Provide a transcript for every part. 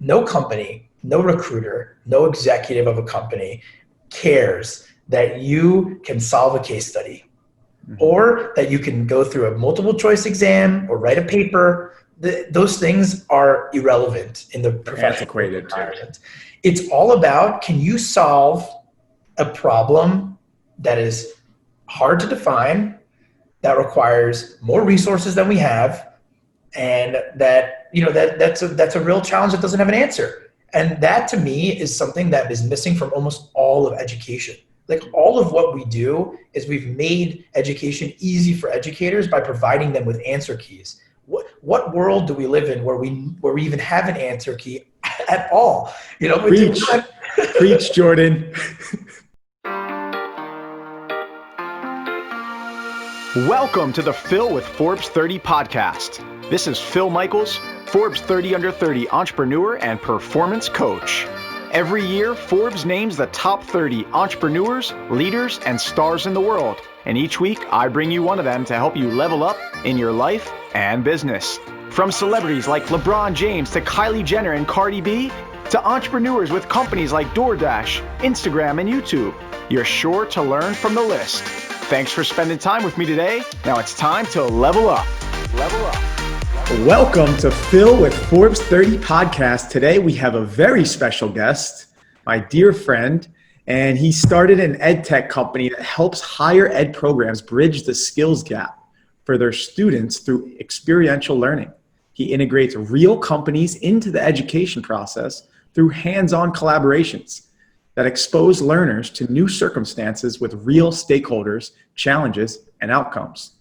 no company, no recruiter, no executive of a company cares that you can solve a case study or that you can go through a multiple choice exam or write a paper. Those things are irrelevant in the professional environment. It's all about, can you solve a problem that is hard to define, that requires more resources than we have, and that's a real challenge that doesn't have an answer. And that to me is something that is missing from almost all of education. Like, all of what we do is we've made education easy for educators by providing them with answer keys. What world do we live in where we even have an answer key at all? Preach, Jordan. Welcome to the Phil with Forbes 30 podcast. This is Phil Michaels, Forbes 30 Under 30 entrepreneur and performance coach. Every year, Forbes names the top 30 entrepreneurs, leaders, and stars in the world. And each week, I bring you one of them to help you level up in your life and business. From celebrities like LeBron James to Kylie Jenner and Cardi B, to entrepreneurs with companies like DoorDash, Instagram, and YouTube, you're sure to learn from the list. Thanks for spending time with me today. Now it's time to level up. Level up. Welcome to Phil with Forbes 30 podcast. Today we have a very special guest, my dear friend, and he started an ed tech company that helps higher ed programs bridge the skills gap for their students through experiential learning. He integrates real companies into the education process through hands-on collaborations that expose learners to new circumstances with real stakeholders, challenges, and outcomes.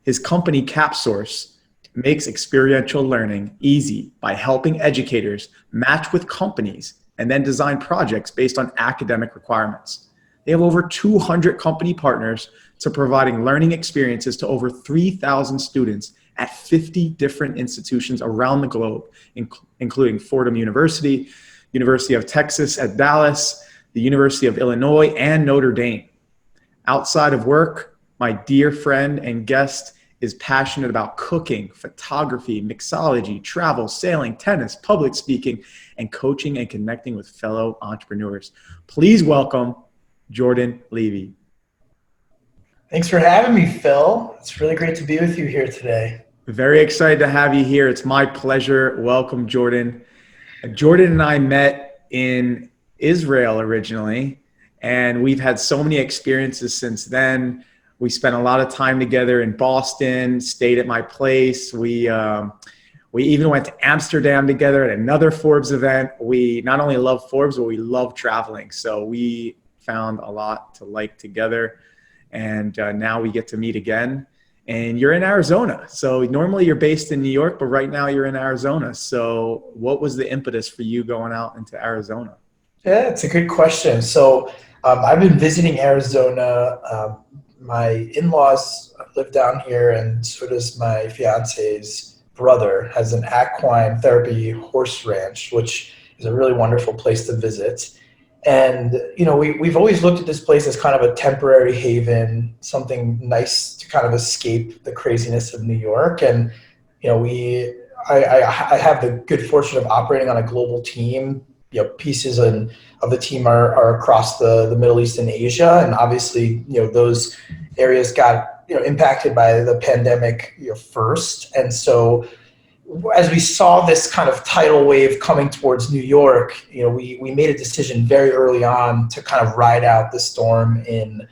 His company, CapSource, makes experiential learning easy by helping educators match with companies and then design projects based on academic requirements. They have over 200 company partners to providing learning experiences to over 3,000 students at 50 different institutions around the globe, including Fordham University, University of Texas at Dallas, the University of Illinois, and Notre Dame. Outside of work, my dear friend and guest is passionate about cooking, photography, mixology, travel, sailing, tennis, public speaking, and coaching and connecting with fellow entrepreneurs. Please welcome Jordan Levy. Thanks for having me, Phil. It's really great to be with you here today. Very excited to have you here. It's my pleasure. Welcome, Jordan. Jordan and I met in Israel originally, and we've had so many experiences since then. We spent a lot of time together in Boston, stayed at my place. We even went to Amsterdam together at another Forbes event. We not only love Forbes, but we love traveling. So we found a lot to like together. And now we get to meet again. And you're in Arizona. So normally you're based in New York, but right now you're in Arizona. So what was the impetus for you going out into Arizona? Yeah, it's a good question. So I've been visiting Arizona. My in-laws live down here, and so does my fiance's brother has an equine therapy horse ranch, which is a really wonderful place to visit. And, we've always looked at this place as kind of a temporary haven, something nice to kind of escape the craziness of New York. And, I have the good fortune of operating on a global team. Pieces of the team are across the Middle East and Asia. And obviously, those areas got, impacted by the pandemic first. And so as we saw this kind of tidal wave coming towards New York, we made a decision very early on to kind of ride out the storm in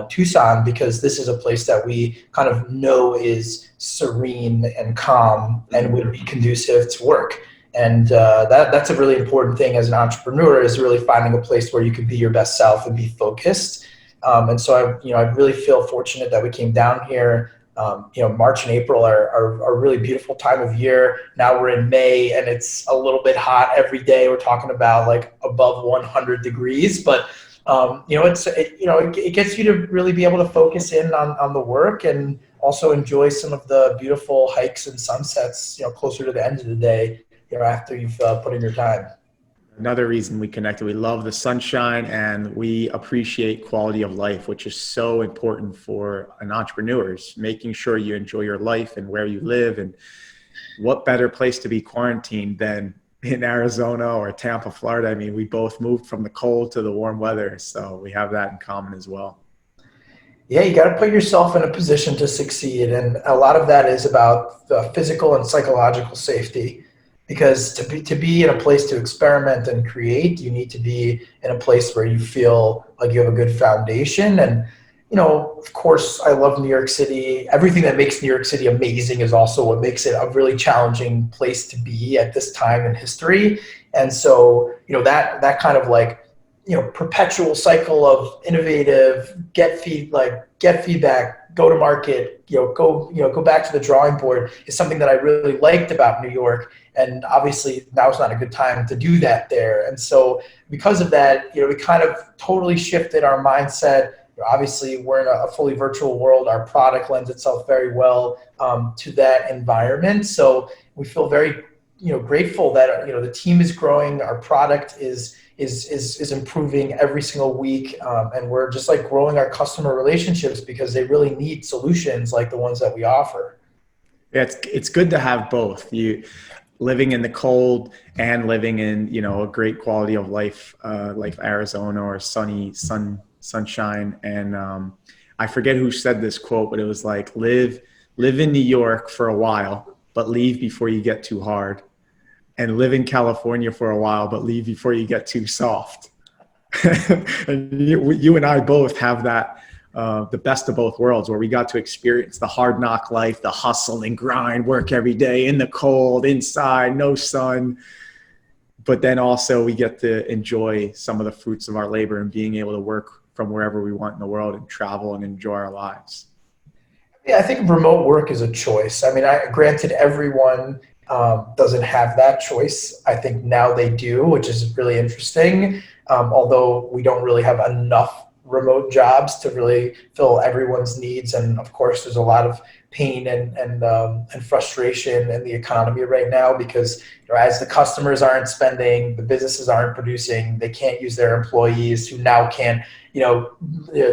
Tucson, because this is a place that we kind of know is serene and calm and would be conducive to work. And that's a really important thing as an entrepreneur, is really finding a place where you can be your best self and be focused. And so I really feel fortunate that we came down here. March and April are a really beautiful time of year. Now we're in May and it's a little bit hot every day. We're talking about like above 100 degrees, but it gets you to really be able to focus in on the work and also enjoy some of the beautiful hikes and sunsets, closer to the end of the day, after you've put in your time. Another reason we connected, we love the sunshine and we appreciate quality of life, which is so important for an entrepreneur, making sure you enjoy your life and where you live. And what better place to be quarantined than in Arizona or Tampa, Florida. I mean, we both moved from the cold to the warm weather, so we have that in common as well. Yeah, you got to put yourself in a position to succeed. And a lot of that is about the physical and psychological safety. Because to be in a place to experiment and create, you need to be in a place where you feel like you have a good foundation. And, of course, I love New York City. Everything that makes New York City amazing is also what makes it a really challenging place to be at this time in history. And so, that kind of like, perpetual cycle of innovative, get feedback, go to market, go back to the drawing board is something that I really liked about New York. And obviously now is not a good time to do that there. And so because of that, we kind of totally shifted our mindset. Obviously we're in a fully virtual world. Our product lends itself very well to that environment. So we feel very, grateful that, the team is growing. Our product is improving every single week. And we're just like growing our customer relationships because they really need solutions like the ones that we offer. Yeah, it's good to have both. You living in the cold and living in, a great quality of life, like Arizona or sunshine. And I forget who said this quote, but it was like, live in New York for a while, but leave before you get too hard. And live in California for a while, but leave before you get too soft. And you and I both have that, the best of both worlds, where we got to experience the hard knock life, the hustle and grind, work every day in the cold, inside, no sun. But then also we get to enjoy some of the fruits of our labor and being able to work from wherever we want in the world and travel and enjoy our lives. Yeah, I think remote work is a choice. I mean, granted, everyone doesn't have that choice. I think now they do, which is really interesting. Although we don't really have enough remote jobs to really fill everyone's needs. And of course, there's a lot of pain and frustration in the economy right now because as the customers aren't spending, the businesses aren't producing, they can't use their employees who now can't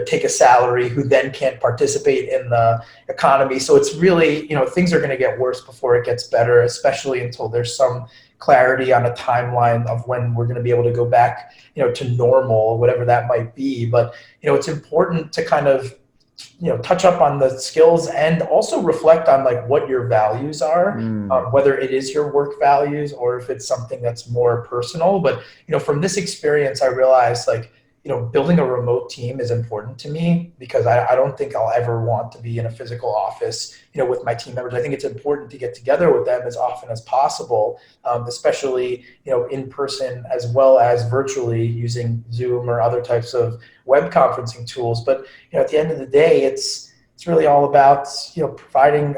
take a salary, who then can't participate in the economy. So it's really, things are going to get worse before it gets better, especially until there's some clarity on a timeline of when we're going to be able to go back, to normal, whatever that might be. But, it's important to kind of, touch up on the skills and also reflect on like what your values are, whether it is your work values or if it's something that's more personal. But, from this experience, I realized like, building a remote team is important to me because I don't think I'll ever want to be in a physical office, with my team members. I think it's important to get together with them as often as possible, especially, in person as well as virtually using Zoom or other types of web conferencing tools. But, at the end of the day, it's really all about, providing,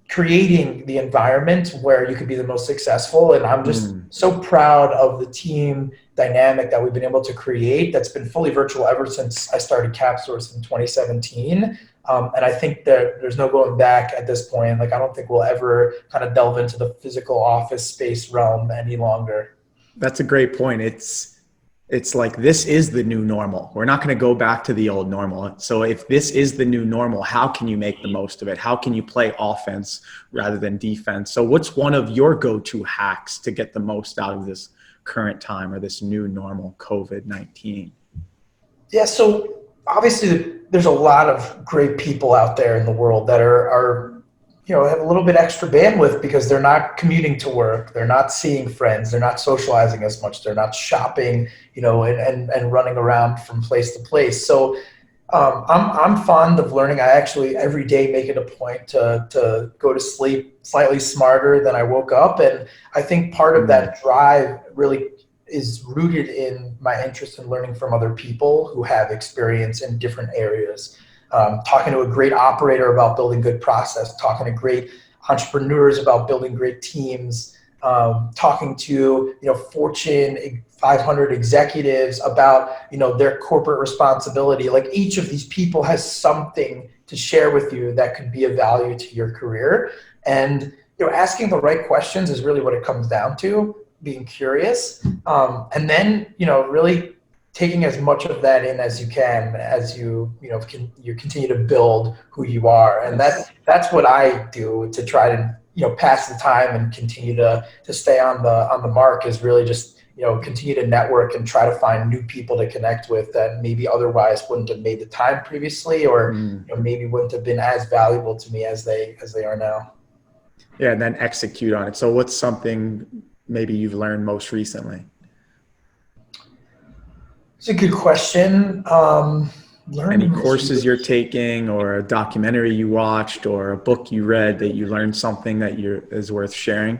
creating the environment where you could be the most successful. And I'm just so proud of the team dynamic that we've been able to create that's been fully virtual ever since I started CapSource in 2017. And I think that there's no going back at this point. Like, I don't think we'll ever kind of delve into the physical office space realm any longer. That's a great point. It's like, this is the new normal. We're not going to go back to the old normal. So if this is the new normal, how can you make the most of it? How can you play offense rather than defense? So what's one of your go-to hacks to get the most out of this current time or this new normal COVID-19? Yeah, so obviously there's a lot of great people out there in the world that are have a little bit extra bandwidth because they're not commuting to work, they're not seeing friends, they're not socializing as much, they're not shopping, and running around from place to place. So I'm fond of learning. I actually every day make it a point to go to sleep slightly smarter than I woke up, and I think part of that drive really is rooted in my interest in learning from other people who have experience in different areas. Talking to a great operator about building good process, talking to great entrepreneurs about building great teams, talking to Fortune 500 executives about their corporate responsibility. Like, each of these people has something to share with you that could be of value to your career. And asking the right questions is really what it comes down to. Being curious, and then really taking as much of that in as you can as you continue to build who you are. And that's what I do to try to pass the time and continue to stay on the mark is really just, continue to network and try to find new people to connect with that maybe otherwise wouldn't have made the time previously, or maybe wouldn't have been as valuable to me as they are now. Yeah, and then execute on it. So what's something maybe you've learned most recently? It's a good question. Any courses you're taking, or a documentary you watched, or a book you read that you learned something that is worth sharing?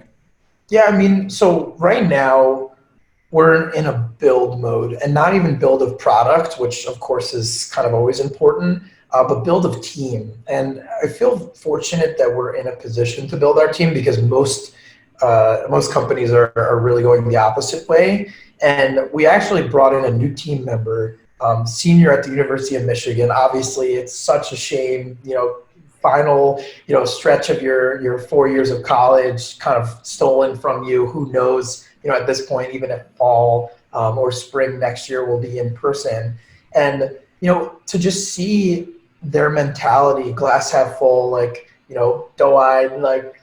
Yeah, I mean, so right now we're in a build mode, and not even build of product, which of course is kind of always important, but build of team. And I feel fortunate that we're in a position to build our team, because most companies are really going the opposite way. And we actually brought in a new team member, senior at the University of Michigan. Obviously, it's such a shame, final, stretch of your 4 years of college kind of stolen from you. Who knows, at this point, even if fall or spring next year will be in person. And, to just see their mentality, glass half full, like, doe-eyed, like,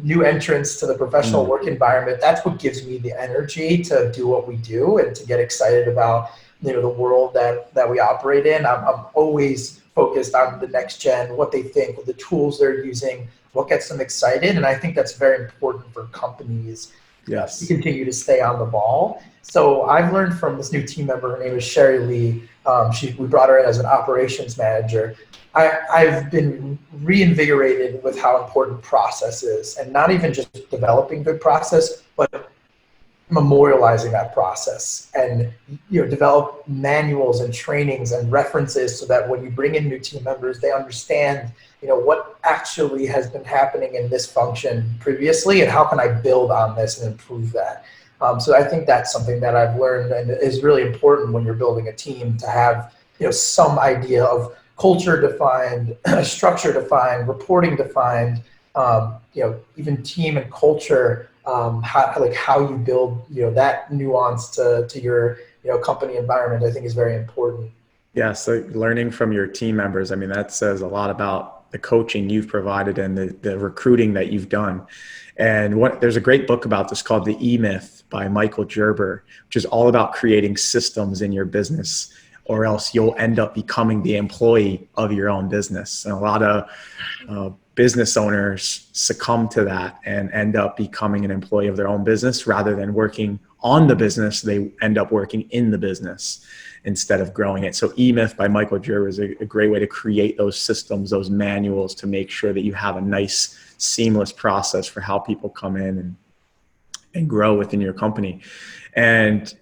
new entrants to the professional work environment. That's what gives me the energy to do what we do and to get excited about, the world that we operate in. I'm always focused on the next gen, what they think, what the tools they're using, what gets them excited. And I think that's very important for companies to continue to stay on the ball. So I've learned from this new team member, her name is Sherry Lee. We brought her in as an operations manager. I've been reinvigorated with how important process is, and not even just developing good process, but memorializing that process, and develop manuals and trainings and references so that when you bring in new team members, they understand what actually has been happening in this function previously, and how can I build on this and improve that. So I think that's something that I've learned, and is really important when you're building a team, to have some idea of culture defined, structure defined, reporting defined, even team and culture, how you build that nuance to your company environment, I think is very important. Yeah, so learning from your team members, I mean, that says a lot about the coaching you've provided and the recruiting that you've done. And there's a great book about this called The EMyth by Michael Gerber, which is all about creating systems in your business, or else you'll end up becoming the employee of your own business. And a lot of business owners succumb to that and end up becoming an employee of their own business rather than working on the business. They end up working in the business instead of growing it. So EMyth by Michael Gerber is a great way to create those systems, those manuals, to make sure that you have a nice, seamless process for how people come in and grow within your company. And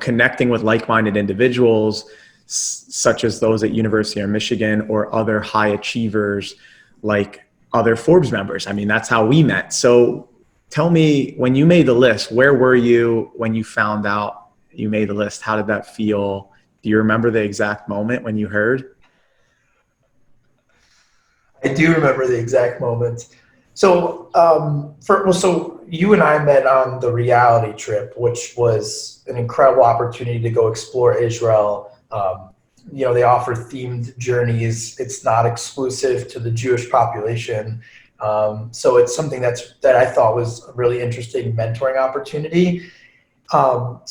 connecting with like-minded individuals, such as those at University of Michigan or other high achievers, like other Forbes members. I mean, that's how we met. So tell me, when you made the list, where were you when you found out you made the list? How did that feel? Do you remember the exact moment when you heard? I do remember the exact moment. So, so you and I met on the reality trip, which was an incredible opportunity to go explore Israel. They offer themed journeys. It's not exclusive to the Jewish population. So it's something that I thought was a really interesting mentoring opportunity. That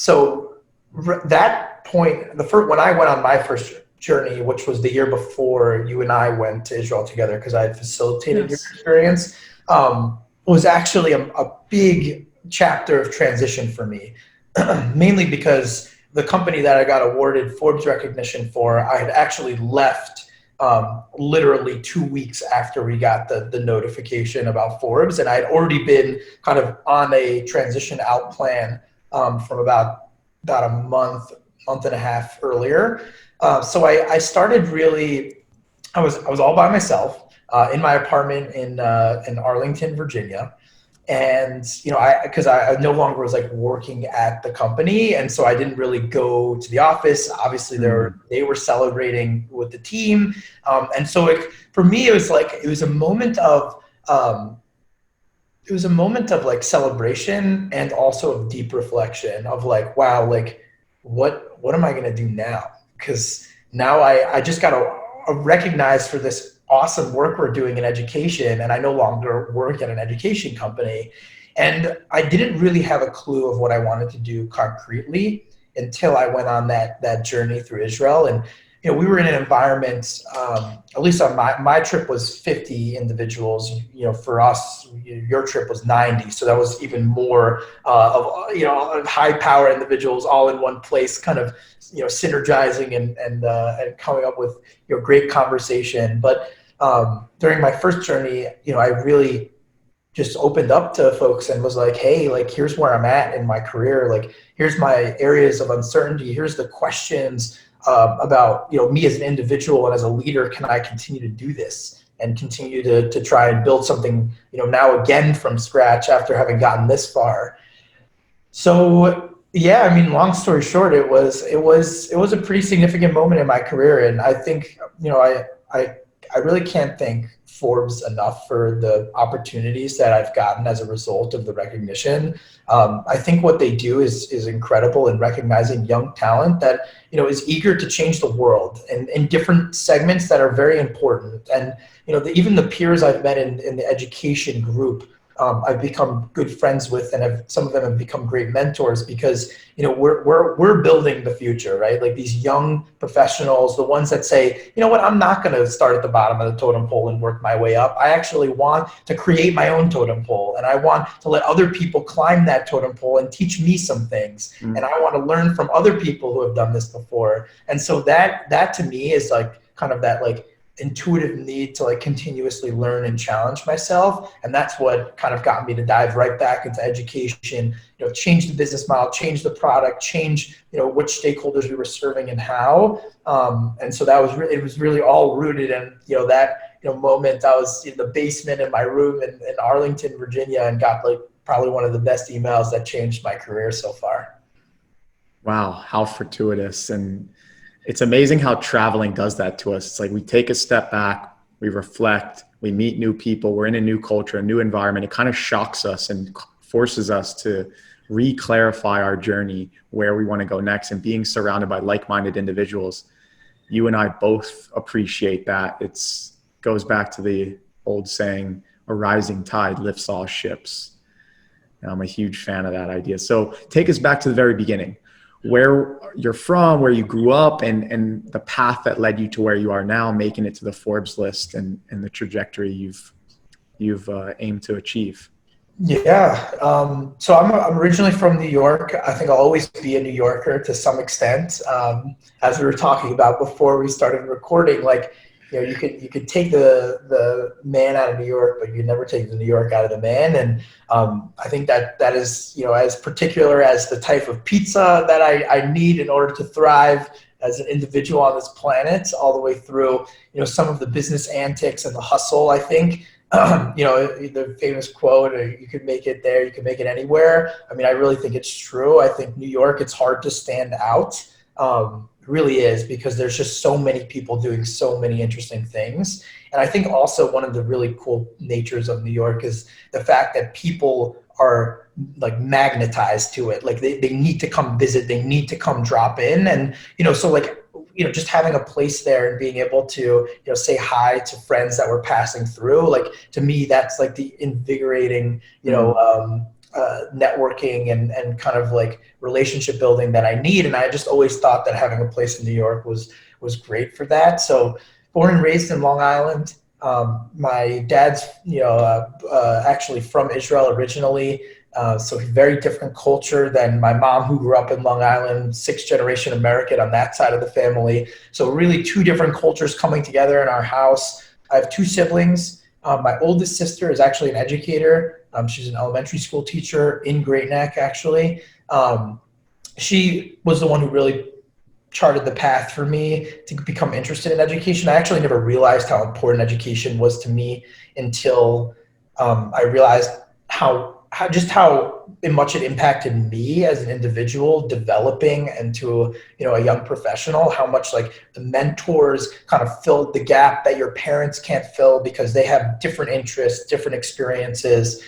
point, when I went on my first journey, which was the year before you and I went to Israel together, because I had facilitated your experience, was actually a big chapter of transition for me, mainly because the company that I got awarded Forbes recognition for, I had actually left literally 2 weeks after we got the notification about Forbes, and I had already been kind of on a transition out plan from about a month and a half earlier. So I started really, I was all by myself in my apartment in Arlington, Virginia. And, because I no longer was like working at the company. And so I didn't really go to the office. Obviously they were celebrating with the team. And so for me, it was a moment of like celebration, and also of deep reflection of like, wow, like what am I going to do now? Because now I just got recognized for this awesome work we're doing in education, and I no longer work at an education company. And I didn't really have a clue of what I wanted to do concretely until I went on that journey through Israel. And we were in an environment, at least on my trip was 50 individuals. For us, your trip was 90. So that was even more of high power individuals all in one place, kind of, synergizing and coming up with, great conversation. But during my first journey, I really just opened up to folks and was like, hey, like, here's where I'm at in my career. Like, here's my areas of uncertainty. Here's the questions about, me as an individual and as a leader. Can I continue to do this and continue to try and build something, now again from scratch after having gotten this far? So yeah, I mean, long story short, it was a pretty significant moment in my career. And I think, I really can't thank Forbes enough for the opportunities that I've gotten as a result of the recognition. I think what they do is incredible in recognizing young talent that, is eager to change the world and in different segments that are very important. And, even the peers I've met in the education group, I've become good friends with, and some of them have become great mentors because, we're building the future, right? Like these young professionals, the ones that say, you know what, I'm not going to start at the bottom of the totem pole and work my way up. I actually want to create my own totem pole, and I want to let other people climb that totem pole and teach me some things. And I want to learn from other people who have done this before. And so that to me is like kind of that like intuitive need to like continuously learn and challenge myself. And that's what kind of got me to dive right back into education, change the business model, change the product, change, which stakeholders we were serving and how. And so it was really all rooted in, that, moment. I was in the basement in my room in Arlington, Virginia, and got like probably one of the best emails that changed my career so far. Wow. How fortuitous. And it's amazing how traveling does that to us. It's like we take a step back, we reflect, we meet new people, we're in a new culture, a new environment. It kind of shocks us and forces us to re-clarify our journey, where we want to go next, and being surrounded by like-minded individuals. You and I both appreciate that. It goes back to the old saying, a rising tide lifts all ships. And I'm a huge fan of that idea. So take us back to the very beginning. Where you're from, where you grew up, and the path that led you to where you are now, making it to the Forbes list, and the trajectory you've aimed to achieve. Yeah. So I'm originally from New York. I think I'll always be a New Yorker to some extent. As we were talking about before we started recording, like, you could take the man out of New York, but you never take the New York out of the man. And I think that is, as particular as the type of pizza that I need in order to thrive as an individual on this planet, all the way through, some of the business antics and the hustle. I think, the famous quote, you could make it there, you can make it anywhere. I mean, I really think it's true. I think New York, it's hard to stand out. Really is, because there's just so many people doing so many interesting things. And I think also one of the really cool natures of New York is the fact that people are like magnetized to it. Like they need to come visit, they need to come drop in. And, so like, just having a place there and being able to, say hi to friends that were passing through, like, to me, that's like the invigorating, networking and kind of like relationship building that I need. And I just always thought that having a place in New York was great for that. So born and raised in Long Island. My dad's, actually from Israel originally. So very different culture than my mom, who grew up in Long Island, 6th generation American on that side of the family. So really two different cultures coming together in our house. I have two siblings. My oldest sister is actually an educator. She's an elementary school teacher in Great Neck, actually. She was the one who really charted the path for me to become interested in education. I actually never realized how important education was to me until I realized how much it impacted me as an individual developing into, a young professional, how much like the mentors kind of filled the gap that your parents can't fill because they have different interests, different experiences.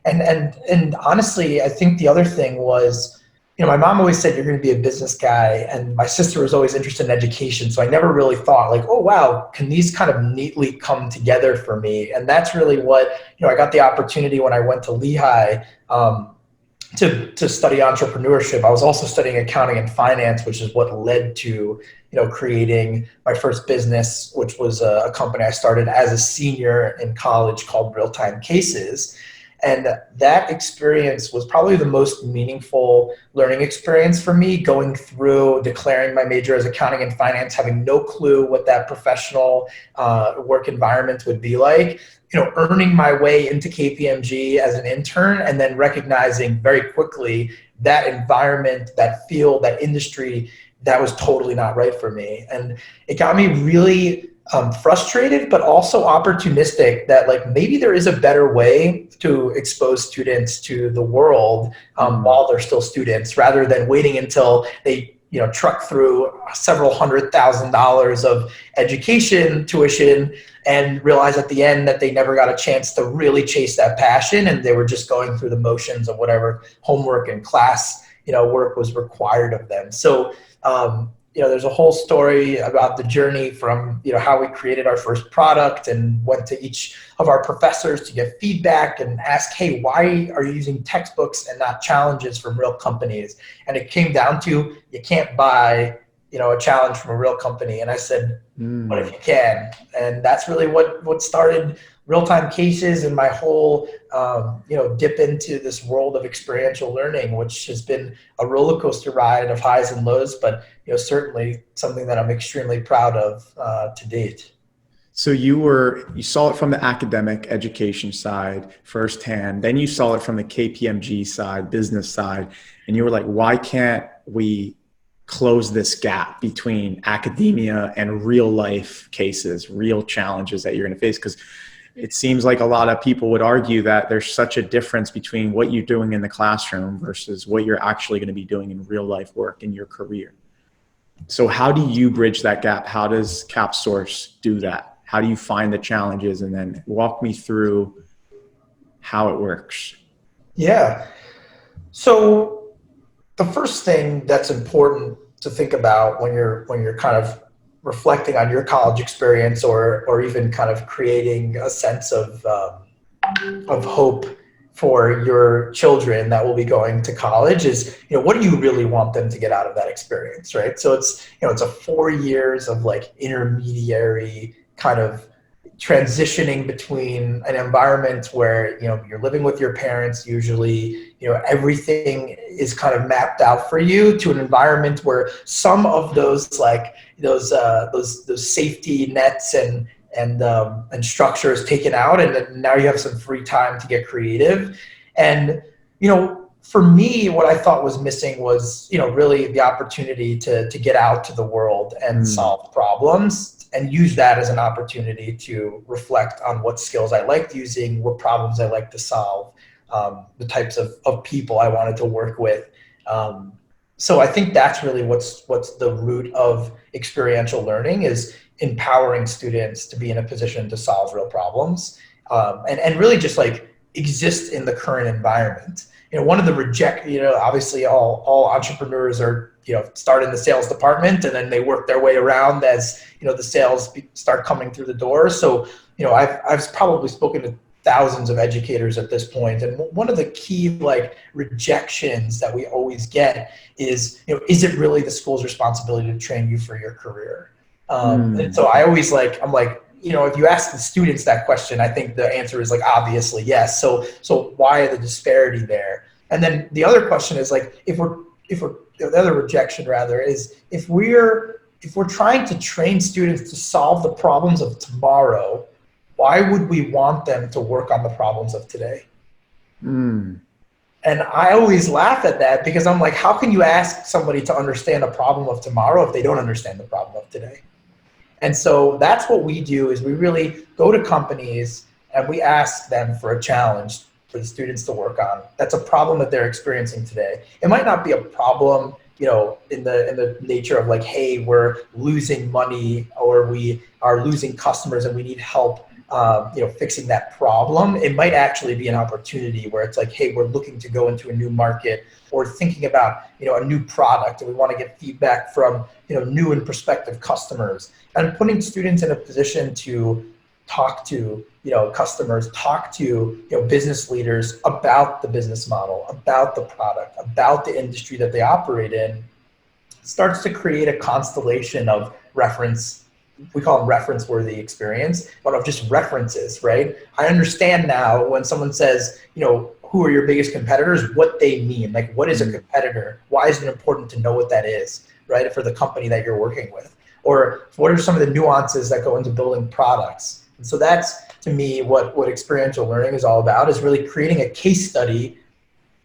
And honestly, I think the other thing was, my mom always said you're going to be a business guy, and my sister was always interested in education. So I never really thought like, oh, wow, can these kind of neatly come together for me? And that's really what, I got the opportunity when I went to Lehigh, to study entrepreneurship. I was also studying accounting and finance, which is what led to, creating my first business, which was a company I started as a senior in college called Real Time Cases. And that experience was probably the most meaningful learning experience for me, going through declaring my major as accounting and finance, having no clue what that professional work environment would be like, earning my way into KPMG as an intern, and then recognizing very quickly that environment, that field, that industry, that was totally not right for me. And it got me really frustrated, but also opportunistic that like maybe there is a better way to expose students to the world while they're still students, rather than waiting until they truck through several $100,000 of education tuition and realize at the end that they never got a chance to really chase that passion, and they were just going through the motions of whatever homework and class work was required of them. So there's a whole story about the journey from, how we created our first product and went to each of our professors to get feedback and ask, hey, why are you using textbooks and not challenges from real companies? And it came down to, you can't buy, a challenge from a real company. And I said, what if you can? And that's really what started Real Time Cases and my whole, dip into this world of experiential learning, which has been a roller coaster ride of highs and lows, but certainly something that I'm extremely proud of to date. So you saw it from the academic education side firsthand, then you saw it from the KPMG side, business side, and you were like, why can't we close this gap between academia and real life cases, real challenges that you're going to face? Because it seems like a lot of people would argue that there's such a difference between what you're doing in the classroom versus what you're actually going to be doing in real life work in your career. So how do you bridge that gap? How does CapSource do that? How do you find the challenges, and then walk me through how it works? Yeah. So the first thing that's important to think about when you're kind of reflecting on your college experience, or even kind of creating a sense of hope for your children that will be going to college is, what do you really want them to get out of that experience, right? So it's a 4 years of like intermediary kind of transitioning between an environment where you're living with your parents, usually everything is kind of mapped out for you, to an environment where some of those like those safety nets and structure is taken out, and then now you have some free time to get creative. And for me, what I thought was missing was really the opportunity to get out to the world and solve problems, and use that as an opportunity to reflect on what skills I liked using, what problems I liked to solve, the types of people I wanted to work with. So I think that's really what's the root of experiential learning, is empowering students to be in a position to solve real problems, and really just like exist in the current environment. One of the obviously all entrepreneurs are, start in the sales department, and then they work their way around as, the sales start coming through the door. So, I've probably spoken to thousands of educators at this point. And one of the key like rejections that we always get is, is it really the school's responsibility to train you for your career? And so I always I'm like, if you ask the students that question, I think the answer is like, obviously yes. So why the disparity there? And then the other question is like, the other rejection rather is, if we're trying to train students to solve the problems of tomorrow, why would we want them to work on the problems of today? And I always laugh at that, because I'm like, how can you ask somebody to understand a problem of tomorrow if they don't understand the problem of today? And so that's what we do, is we really go to companies and we ask them for a challenge for the students to work on. That's a problem that they're experiencing today. It might not be a problem, in the nature of like, hey, we're losing money, or we are losing customers and we need help fixing that problem, it might actually be an opportunity where it's like, hey, we're looking to go into a new market or thinking about, a new product, and we want to get feedback from, new and prospective customers, and putting students in a position to talk to, customers, talk to, business leaders about the business model, about the product, about the industry that they operate in, starts to create a constellation of reference. We call them reference-worthy experience, but of just references, right? I understand now when someone says, who are your biggest competitors, what they mean. Like, what is a competitor? Why is it important to know what that is, right, for the company that you're working with? Or what are some of the nuances that go into building products? And so that's, to me, what experiential learning is all about, is really creating a case study,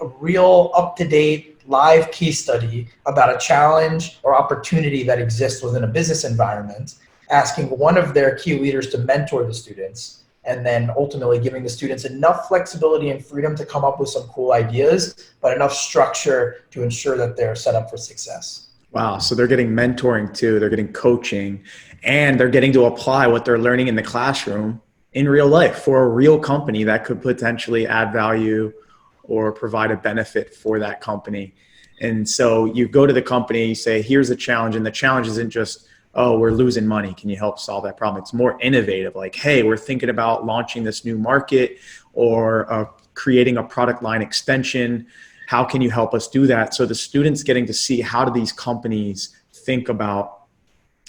a real up-to-date live case study about a challenge or opportunity that exists within a business environment, asking one of their key leaders to mentor the students, and then ultimately giving the students enough flexibility and freedom to come up with some cool ideas, but enough structure to ensure that they're set up for success. Wow. So they're getting mentoring too, they're getting coaching, and they're getting to apply what they're learning in the classroom in real life for a real company that could potentially add value or provide a benefit for that company. And so you go to the company, you say, here's a challenge. And the challenge isn't just, oh, we're losing money, can you help solve that problem? It's more innovative, like, hey, we're thinking about launching this new market or creating a product line extension. How can you help us do that? So the students getting to see, how do these companies think about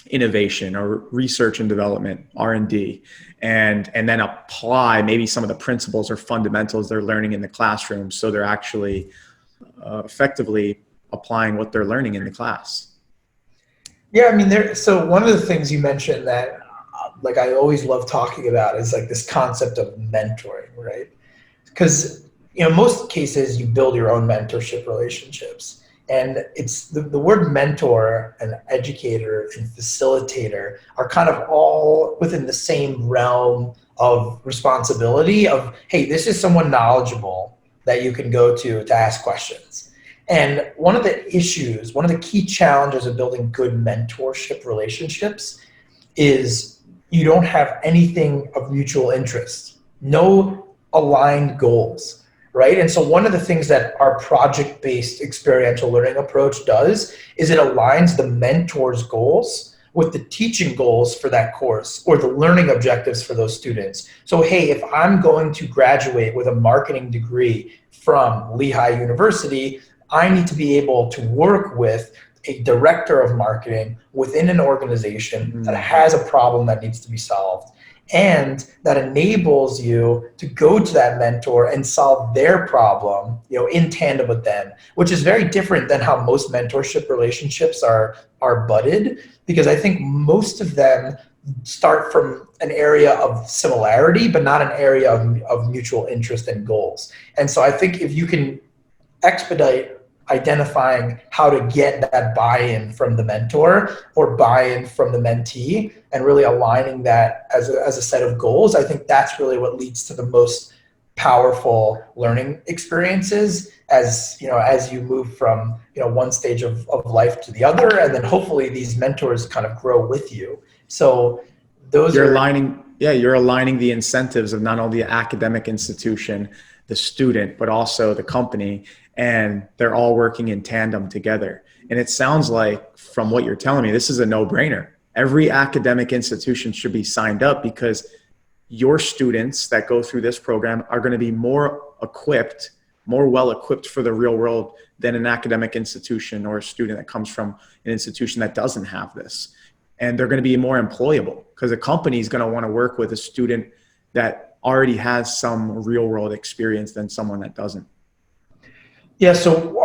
innovation or research and development, R&D, and then apply maybe some of the principles or fundamentals they're learning in the classroom, so they're actually effectively applying what they're learning in the class. Yeah, I mean, so one of the things you mentioned that like I always love talking about is like this concept of mentoring, right? Because most cases you build your own mentorship relationships, and it's the word mentor and educator and facilitator are kind of all within the same realm of responsibility of, hey, this is someone knowledgeable that you can go to ask questions. And one of the key challenges of building good mentorship relationships is you don't have anything of mutual interest, no aligned goals, right? And so one of the things that our project-based experiential learning approach does is it aligns the mentor's goals with the teaching goals for that course or the learning objectives for those students. So, hey, if I'm going to graduate with a marketing degree from Lehigh University, I need to be able to work with a director of marketing within an organization that has a problem that needs to be solved, and that enables you to go to that mentor and solve their problem, in tandem with them, which is very different than how most mentorship relationships are budded, because I think most of them start from an area of similarity, but not an area of mutual interest and goals. And so I think if you can expedite identifying how to get that buy-in from the mentor or buy-in from the mentee and really aligning that as a set of goals, I think that's really what leads to the most powerful learning experiences as you move from one stage of life to the other, and then hopefully these mentors kind of grow with you. So you're aligning the incentives of not only the academic institution, the student, but also the company, and they're all working in tandem together. And it sounds like, from what you're telling me, this is a no-brainer. Every academic institution should be signed up, because your students that go through this program are going to be more well-equipped for the real world than an academic institution or a student that comes from an institution that doesn't have this. And they're going to be more employable, because a company is going to want to work with a student that already has some real world experience than someone that doesn't. Yeah, so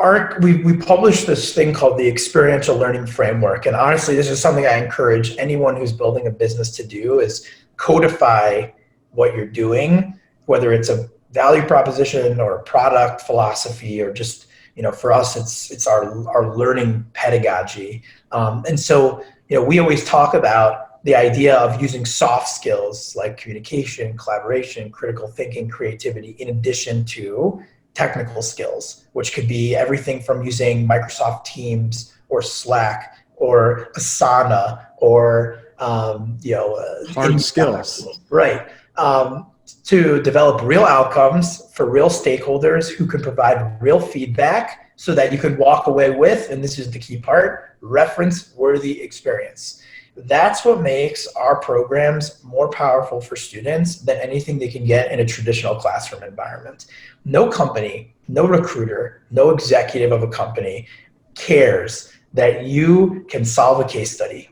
we published this thing called the Experiential Learning Framework. And honestly, this is something I encourage anyone who's building a business to do, is codify what you're doing, whether it's a value proposition or a product philosophy, or just, for us, it's our learning pedagogy. And so, we always talk about the idea of using soft skills like communication, collaboration, critical thinking, creativity, in addition to technical skills, which could be everything from using Microsoft Teams or Slack or Asana or hard skills, right? to develop real outcomes for real stakeholders who can provide real feedback so that you could walk away with, and this is the key part, reference-worthy experience. That's what makes our programs more powerful for students than anything they can get in a traditional classroom environment. No company, no recruiter, no executive of a company cares that you can solve a case study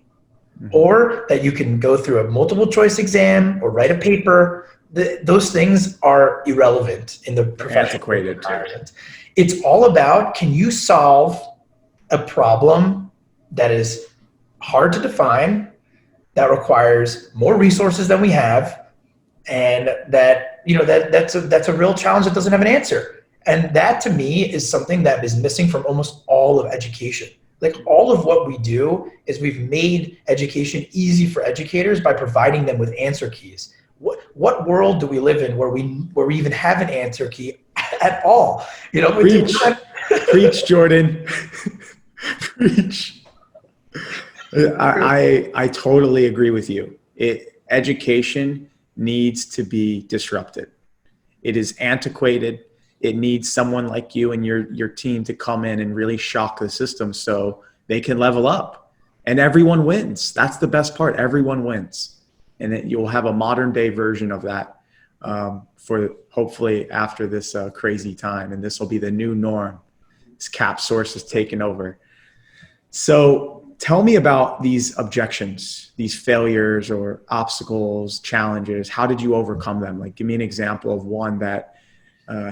or that you can go through a multiple choice exam or write a paper. Those things are irrelevant in the professional environment. It's all about, can you solve a problem that is hard to define, that requires more resources than we have, and that, that's a real challenge that doesn't have an answer. And that to me is something that is missing from almost all of education. Like, all of what we do is we've made education easy for educators by providing them with answer keys. What world do we live in where we even have an answer key at all? Preach, Jordan. Preach. I totally agree with you. Education needs to be disrupted. It is antiquated. It needs someone like you and your team to come in and really shock the system so they can level up. And everyone wins. That's the best part. Everyone wins. And you'll have a modern day version of that for hopefully after this crazy time. And this will be the new norm. This CapSource is taking over. So tell me about these objections, these failures or obstacles, challenges. How did you overcome them? Like, give me an example of one that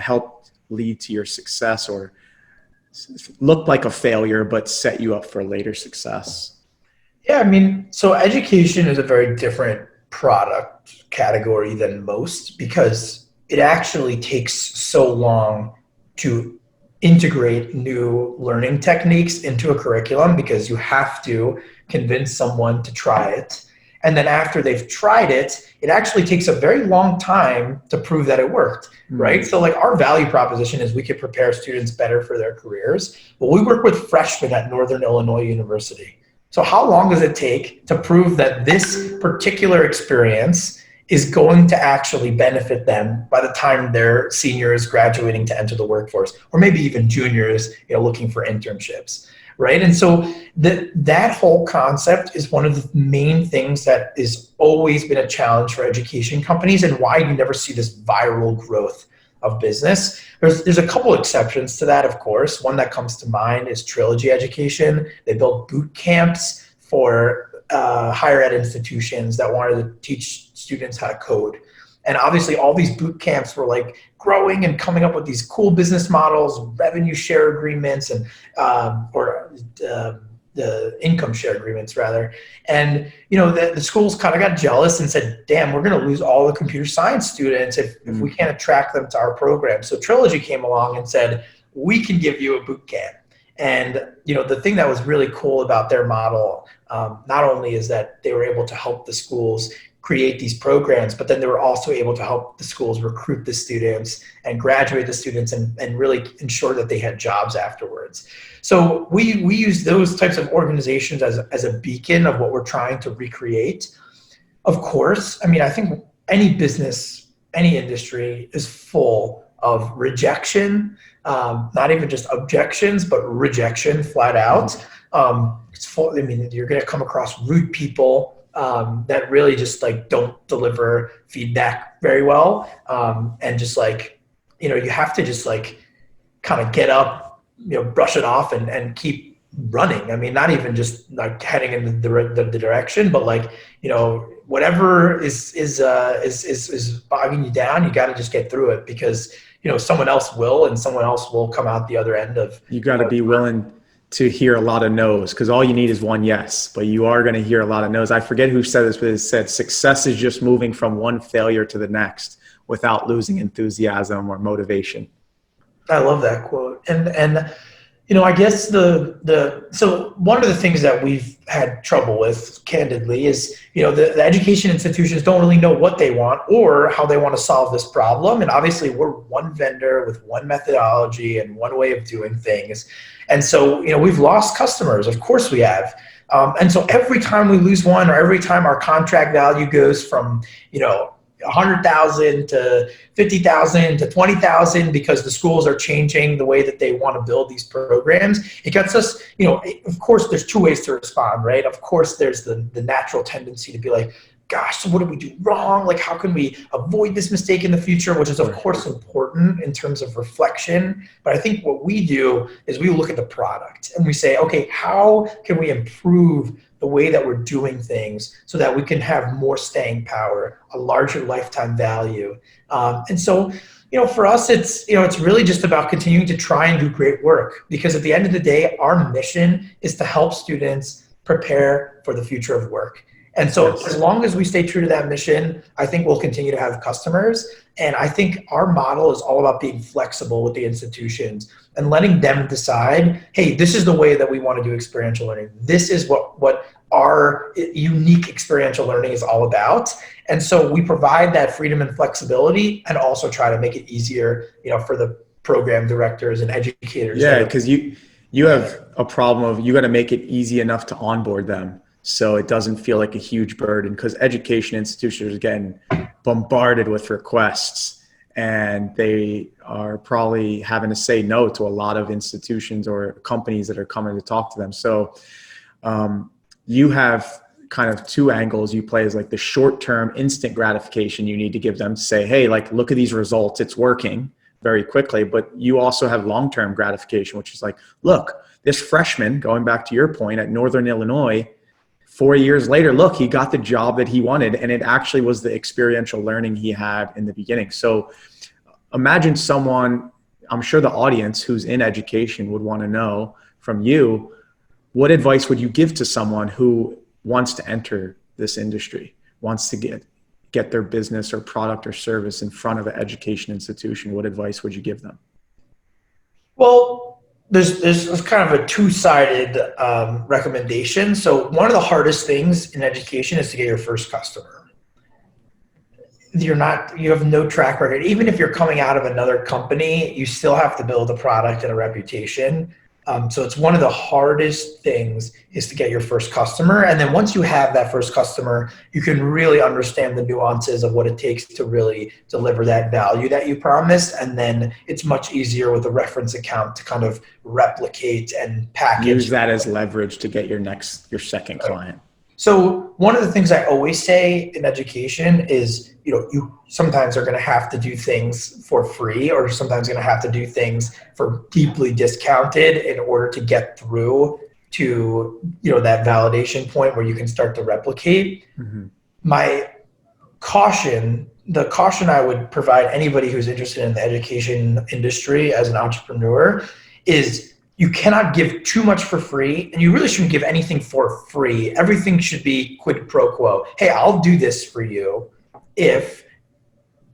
helped lead to your success or looked like a failure but set you up for later success. Yeah, so education is a very different product category than most because it actually takes so long to integrate new learning techniques into a curriculum because you have to convince someone to try it. And then after they've tried it, it actually takes a very long time to prove that it worked, right? So like, our value proposition is we could prepare students better for their careers. Well, we work with freshmen at Northern Illinois University. So how long does it take to prove that this particular experience is going to actually benefit them by the time they're seniors graduating to enter the workforce, or maybe even juniors, looking for internships, right? And so that whole concept is one of the main things that has always been a challenge for education companies and why you never see this viral growth of business. There's a couple exceptions to that, of course. One that comes to mind is Trilogy Education. They built boot camps for higher ed institutions that wanted to teach students how to code. And obviously all these boot camps were like growing and coming up with these cool business models, revenue share agreements, and the income share agreements rather. And the schools kind of got jealous and said, damn, we're going to lose all the computer science students if we can't attract them to our program. So Trilogy came along and said, we can give you a boot camp. And the thing that was really cool about their model, not only is that they were able to help the schools create these programs, but then they were also able to help the schools recruit the students and graduate the students and really ensure that they had jobs afterwards. So we use those types of organizations as a beacon of what we're trying to recreate. Of course, I think any business, any industry is full of rejection, not even just objections, but rejection flat out. It's full. You're going to come across rude people that really just don't deliver feedback very well. And just you have to just kind of get up, brush it off and keep running. Not even just heading in the direction, but whatever is bogging you down, you got to just get through it because, someone else will, and someone else will come out the other end of. You got to be willing to hear a lot of no's because all you need is one yes, but you are going to hear a lot of no's. I forget who said this, but it said success is just moving from one failure to the next without losing enthusiasm or motivation. I love that quote. And I guess so one of the things that we've had trouble with, candidly, is, the education institutions don't really know what they want or how they want to solve this problem. And obviously we're one vendor with one methodology and one way of doing things. And so, we've lost customers. Of course we have. And so every time we lose one or every time our contract value goes from, 100,000 to 50,000 to 20,000 because the schools are changing the way that they want to build these programs. It gets us, of course, there's two ways to respond, right? Of course, there's the natural tendency to be like, gosh, so what did we do wrong? Like, how can we avoid this mistake in the future? Which is, of course, important in terms of reflection. But I think what we do is we look at the product and we say, okay, how can we improve the way that we're doing things so that we can have more staying power, a larger lifetime value? And so, for us, it's really just about continuing to try and do great work, because at the end of the day, our mission is to help students prepare for the future of work. And so as long as we stay true to that mission, I think we'll continue to have customers. And I think our model is all about being flexible with the institutions and letting them decide, hey, this is the way that we want to do experiential learning. This is what our unique experiential learning is all about. And so we provide that freedom and flexibility, and also try to make it easier, for the program directors and educators. Yeah, because you have a problem of, you got to make it easy enough to onboard them, so it doesn't feel like a huge burden, because education institutions are getting bombarded with requests, and they are probably having to say no to a lot of institutions or companies that are coming to talk to them. So you have kind of two angles you play, is like the short-term instant gratification you need to give them to say, hey, like, look at these results, it's working very quickly. But you also have long-term gratification, which is like, look, this freshman, going back to your point, at Northern Illinois, 4 years later, look, he got the job that he wanted, and it actually was the experiential learning he had in the beginning. So imagine someone, I'm sure the audience who's in education would want to know from you, what advice would you give to someone who wants to enter this industry, wants to get their business or product or service in front of an education institution? What advice would you give them? Well, there's kind of a two-sided recommendation. So one of the hardest things in education is to get your first customer. You have no track record. Even if you're coming out of another company, you still have to build a product and a reputation. So it's one of the hardest things is to get your first customer. And then once you have that first customer, you can really understand the nuances of what it takes to really deliver that value that you promised. And then it's much easier with a reference account to kind of replicate and package. Use that as leverage to get your second client. So one of the things I always say in education is, you sometimes are going to have to do things for free, or sometimes going to have to do things for deeply discounted in order to get through to, that validation point where you can start to replicate. Mm-hmm. The caution I would provide anybody who's interested in the education industry as an entrepreneur is, you cannot give too much for free, and you really shouldn't give anything for free. Everything should be quid pro quo. Hey, I'll do this for you if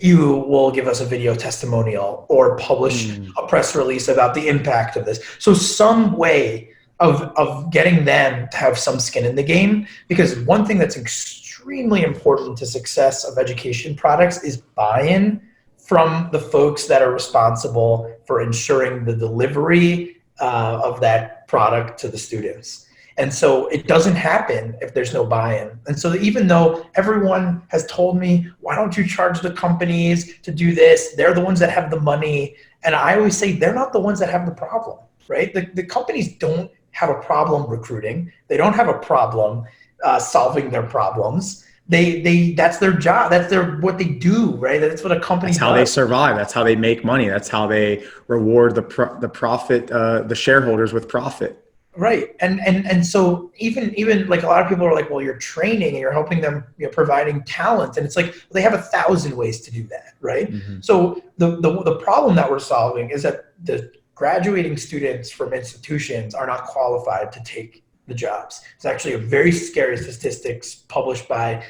you will give us a video testimonial or publish a press release about the impact of this. So some way of getting them to have some skin in the game, because one thing that's extremely important to success of education products is buy-in from the folks that are responsible for ensuring the delivery of that product to the students. And so it doesn't happen if there's no buy-in. And so even though everyone has told me, why don't you charge the companies to do this? They're the ones that have the money. And I always say, they're not the ones that have the problem, right? The companies don't have a problem recruiting. They don't have a problem solving their problems. That's their job. That's what they do, right? That's what a company does. That's how they survive. That's how they make money. That's how they reward the profit, the shareholders with profit. Right. And so even like a lot of people are like, well, you're training and you're helping them, providing talent. And it's like, they have 1,000 ways to do that. Right. Mm-hmm. So the problem that we're solving is that the graduating students from institutions are not qualified to take the jobs. It's actually a very scary statistics published by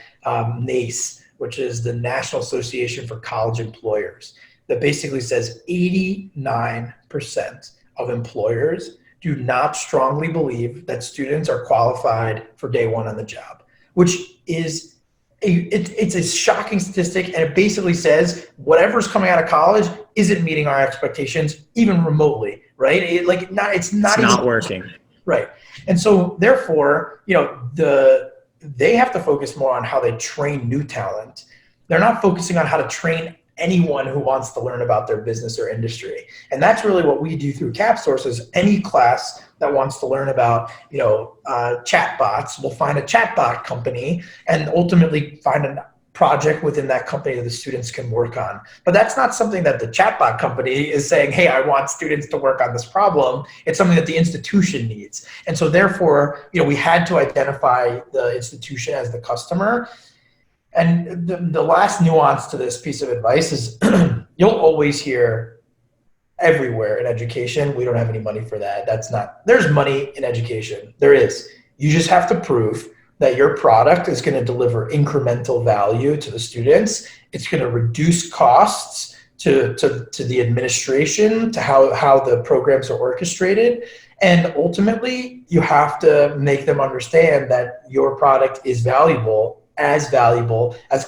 NACE, which is the National Association for College Employers, that basically says 89% of employers do not strongly believe that students are qualified for day one on the job, which is it's a shocking statistic. And it basically says whatever's coming out of college isn't meeting our expectations, even remotely, right? It's not working. Right. And so therefore, they have to focus more on how they train new talent They're not focusing on how to train anyone who wants to learn about their business or industry. And that's really what we do through CapSource. Is any class that wants to learn about, chatbots, will find a chatbot company and ultimately find a project within that company that the students can work on. But that's not something that the chatbot company is saying, hey, I want students to work on this problem. It's something that the institution needs. And so therefore, we had to identify the institution as the customer. And the last nuance to this piece of advice is you'll always hear everywhere in education, we don't have any money for that. There's money in education. There is. You just have to prove that your product is going to deliver incremental value to the students. It's going to reduce costs to the administration, to how the programs are orchestrated. And ultimately, you have to make them understand that your product is valuable as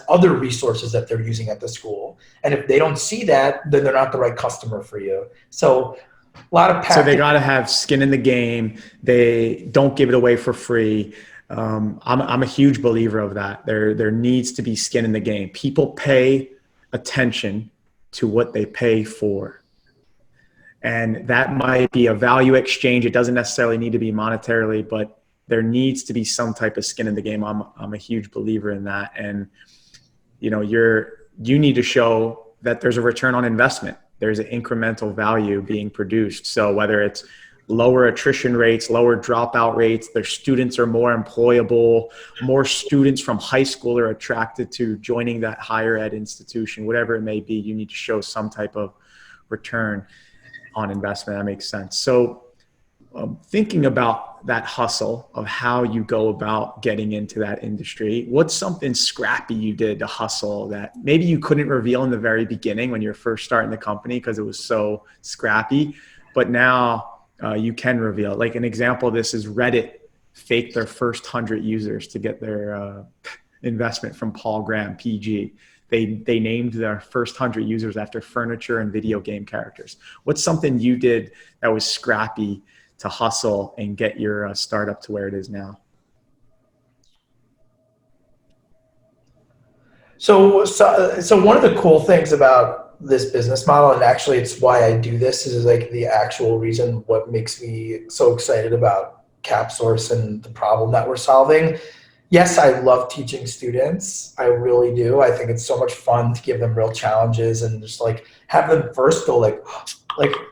other resources that they're using at the school. And if they don't see that, then they're not the right customer for you. So a lot of So they got to have skin in the game. They don't give it away for free. I'm a huge believer of that. There needs to be skin in the game. People pay attention to what they pay for. And that might be a value exchange. It doesn't necessarily need to be monetarily, but there needs to be some type of skin in the game. I'm a huge believer in that. And, you need to show that there's a return on investment. There's an incremental value being produced. So whether it's lower attrition rates, lower dropout rates, their students are more employable, more students from high school are attracted to joining that higher ed institution, whatever it may be, you need to show some type of return on investment. That makes sense. So thinking about that hustle of how you go about getting into that industry, what's something scrappy you did to hustle that maybe you couldn't reveal in the very beginning when you're first starting the company because it was so scrappy, but now you can reveal it? Like an example of this is Reddit faked their first 100 users to get their investment from Paul Graham, PG. They named their first 100 users after furniture and video game characters. What's something you did that was scrappy to hustle and get your startup to where it is now? So one of the cool things about this business model, and actually it's why I do this, is like the actual reason what makes me so excited about CapSource and the problem that we're solving. Yes, I love teaching students. I really do. I think it's so much fun to give them real challenges and just like have them first go like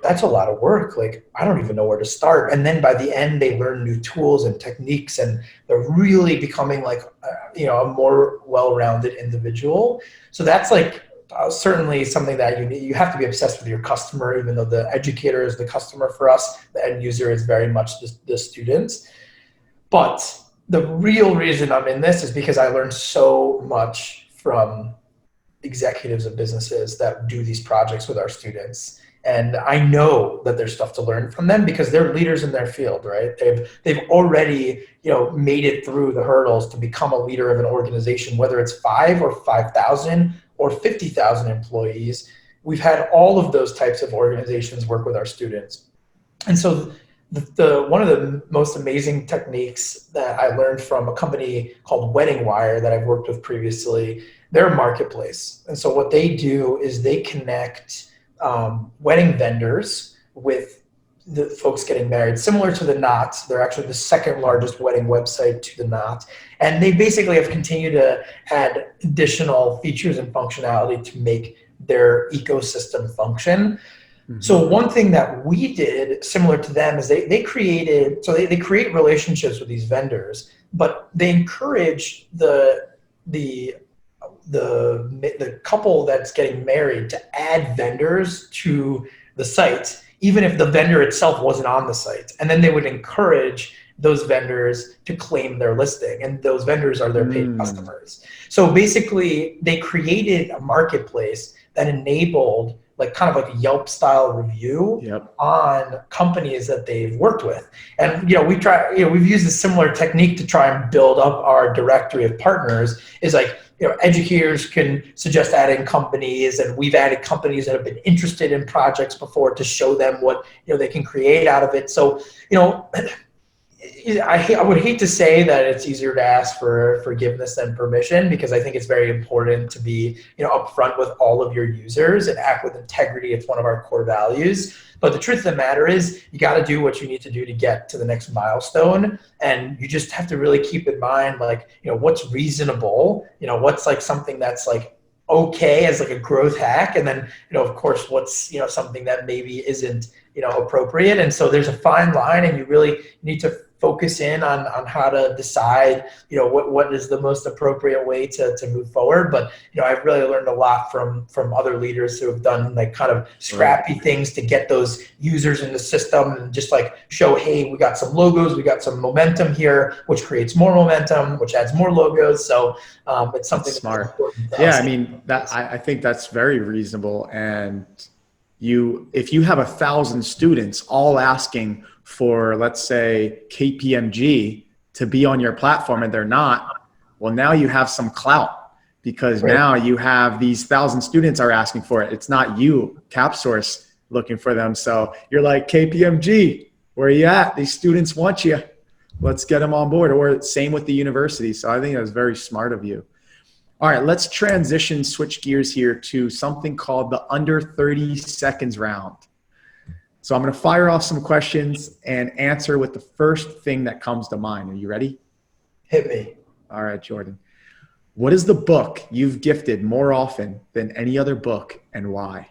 that's a lot of work. Like, I don't even know where to start. And then by the end, they learn new tools and techniques, and they're really becoming like, a more well-rounded individual. So that's like certainly something that you have to be obsessed with your customer, even though the educator is the customer for us, the end user is very much the students. But the real reason I'm in this is because I learned so much from executives of businesses that do these projects with our students. And I know that there's stuff to learn from them because they're leaders in their field, right? They've already, made it through the hurdles to become a leader of an organization, whether it's 5 or 5,000 or 50,000 employees. We've had all of those types of organizations work with our students. And so one of the most amazing techniques that I learned from a company called Wedding Wire that I've worked with previously, they're a marketplace. And so what they do is they connect wedding vendors with the folks getting married, similar to the Knot. They're actually the second largest wedding website to the Knot. And they basically have continued to add additional features and functionality to make their ecosystem function. Mm-hmm. So one thing that we did similar to them is they create relationships with these vendors, but they encourage the couple that's getting married to add vendors to the site, even if the vendor itself wasn't on the site. And then they would encourage those vendors to claim their listing, and those vendors are their paid customers. So basically they created a marketplace that enabled like kind of like a Yelp style review on companies that they've worked with. And, we've used a similar technique to try and build up our directory of partners. Is like, educators can suggest adding companies, and we've added companies that have been interested in projects before to show them what, they can create out of it. So, I would hate to say that it's easier to ask for forgiveness than permission, because I think it's very important to be, upfront with all of your users and act with integrity. It's one of our core values. But the truth of the matter is, you got to do what you need to do to get to the next milestone. And you just have to really keep in mind, like, what's reasonable, what's like something that's like okay as like a growth hack. And then, of course, what's, something that maybe isn't, appropriate. And so there's a fine line, and you really need to focus in on how to decide, what is the most appropriate way to move forward. But, I've really learned a lot from other leaders who have done like kind of scrappy things to get those users in the system and just like show, hey, we got some logos, we got some momentum here, which creates more momentum, which adds more logos. So it's something that's smart. Yeah, I mean, I think that's very reasonable. And if you have 1,000 students all asking for, let's say, KPMG to be on your platform and they're not, well, now you have some clout, because now you have these 1,000 students are asking for it. It's not you, CapSource, looking for them. So you're like, KPMG, where are you at? These students want you. Let's get them on board. Or same with the university. So I think that's very smart of you. All right, let's switch gears here to something called the under 30 seconds round. So I'm going to fire off some questions and answer with the first thing that comes to mind. Are you ready? Hit me. All right, Jordan. What is the book you've gifted more often than any other book, and why?